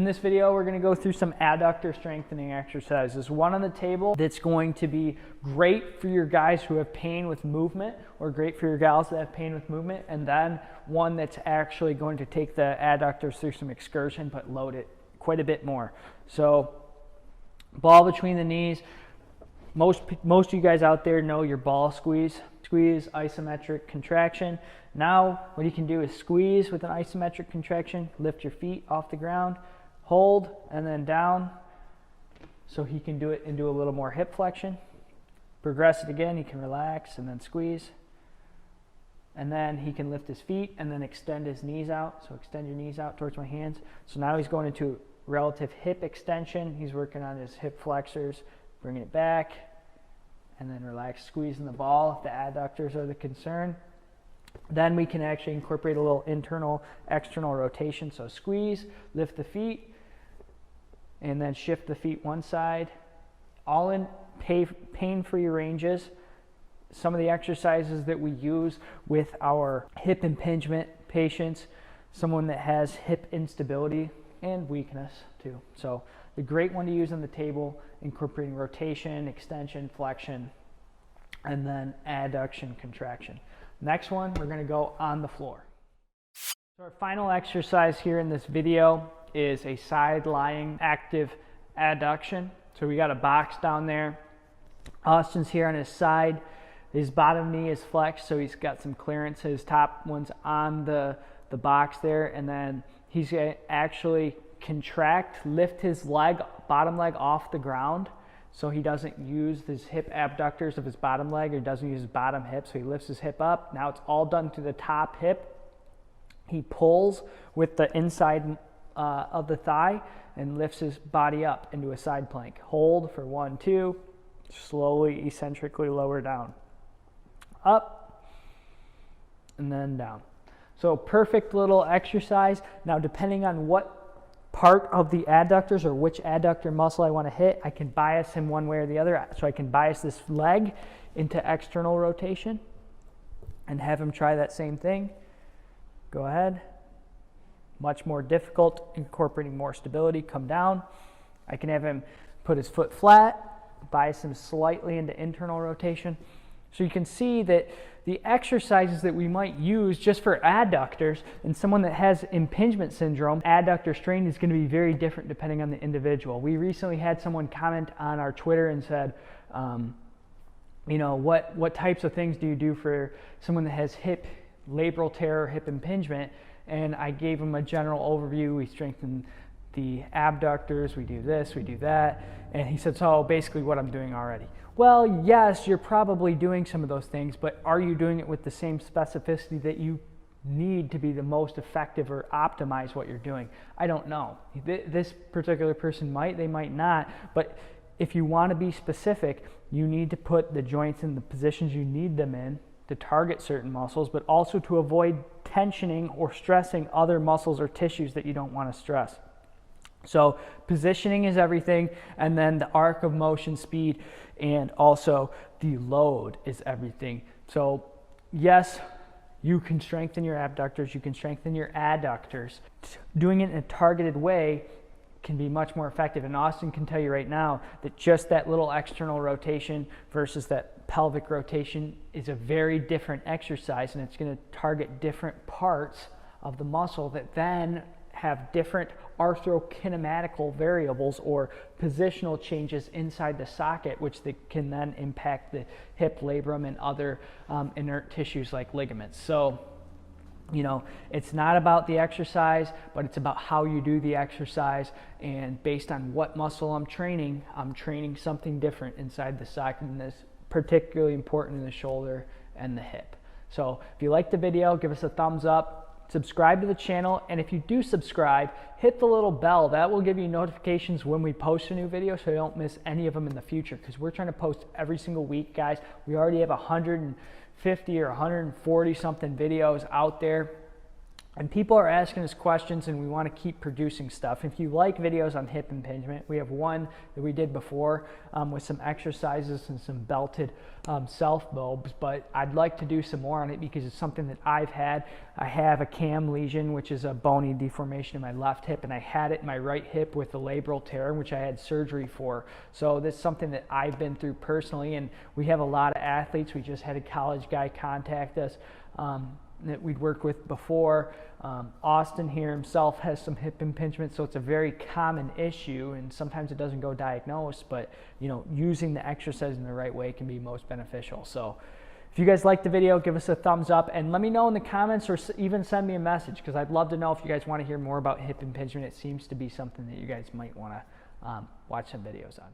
In this video, we're going to go through some adductor strengthening exercises. One on the table that's going to be great for your guys who have pain with movement, or great for your gals that have pain with movement, and then one that's actually going to take the adductors through some excursion but load it quite a bit more. So ball between the knees. Most of you guys out there know your ball squeeze. Squeeze, isometric contraction. Now what you can do is squeeze with an isometric contraction, lift your feet off the ground, hold, and then down. So he can do it and do a little more hip flexion. Progress it again, he can relax and then squeeze. And then he can lift his feet and then extend his knees out. So extend your knees out towards my hands. So now he's going into relative hip extension. He's working on his hip flexors, bringing it back, and then relax, squeezing the ball if the adductors are the concern. Then we can actually incorporate a little internal, external rotation. So squeeze, lift the feet, and then shift the feet one side. All in pain-free ranges. Some of the exercises that we use with our hip impingement patients, someone that has hip instability and weakness too. So the great one to use on the table, incorporating rotation, extension, flexion, and then adduction, contraction. Next one, we're going to go on the floor. So our final exercise here in this video is a side lying active adduction. So we got a box down there. Austin's here on his side. His bottom knee is flexed, so he's got some clearance. His top one's on the box there, and then he's going to actually contract, lift his leg, bottom leg off the ground, so he doesn't use his hip abductors of his bottom leg, or doesn't use his bottom hip, so he lifts his hip up. Now it's all done through the top hip. He pulls with the inside of the thigh and lifts his body up into a side plank. Hold for 1, 2, slowly, eccentrically lower down. Up, and then down. So perfect little exercise. Now depending on what part of the adductors or which adductor muscle I want to hit, I can bias him one way or the other. So I can bias this leg into external rotation and have him try that same thing. Go ahead. Much more difficult, incorporating more stability, come down. I can have him put his foot flat, bias him slightly into internal rotation. So you can see that the exercises that we might use just for adductors and someone that has impingement syndrome, adductor strain is going to be very different depending on the individual. We recently had someone comment on our Twitter and said, you know, what types of things do you do for someone that has hip labral tear or hip impingement? And I gave him a general overview. We strengthen the abductors, we do this, we do that. And he said, so basically what I'm doing already. Well, yes, you're probably doing some of those things, but are you doing it with the same specificity that you need to be the most effective or optimize what you're doing? I don't know. This particular person might, they might not, but if you want to be specific, you need to put the joints in the positions you need them in to target certain muscles, but also to avoid tensioning or stressing other muscles or tissues that you don't want to stress. So positioning is everything, and then the arc of motion, speed, and also the load is everything. So yes, you can strengthen your abductors, you can strengthen your adductors. Doing it in a targeted way can be much more effective, and Austin can tell you right now that just that little external rotation versus that pelvic rotation is a very different exercise, and it's going to target different parts of the muscle that then have different arthrokinematical variables or positional changes inside the socket, which they can then impact the hip labrum and other inert tissues like ligaments. So, you know, it's not about the exercise, but it's about how you do the exercise, and based on what muscle I'm training something different inside the socket, and this particularly important in the shoulder and the hip. So if you liked the video, give us a thumbs up. Subscribe to the channel, and if you do subscribe, hit the little bell. That will give you notifications when we post a new video, so you don't miss any of them in the future, because we're trying to post every single week, guys. We already have 150 or 140 something videos out there, And people are asking us questions, and we want to keep producing stuff. If you like videos on hip impingement, we have one that we did before with some exercises and some belted self bulbs, but I'd like to do some more on it because it's something that I've had. I have a cam lesion, which is a bony deformation in my left hip, and I had it in my right hip with a labral tear, which I had surgery for. So this is something that I've been through personally, and we have a lot of athletes. We just had a college guy contact us that we'd worked with before. Austin here himself has some hip impingement, so it's a very common issue, and sometimes it doesn't go diagnosed, but you know, using the exercise in the right way can be most beneficial. So if you guys liked the video, give us a thumbs up and let me know in the comments, or even send me a message, because I'd love to know if you guys want to hear more about hip impingement. It seems to be something that you guys might want to watch some videos on.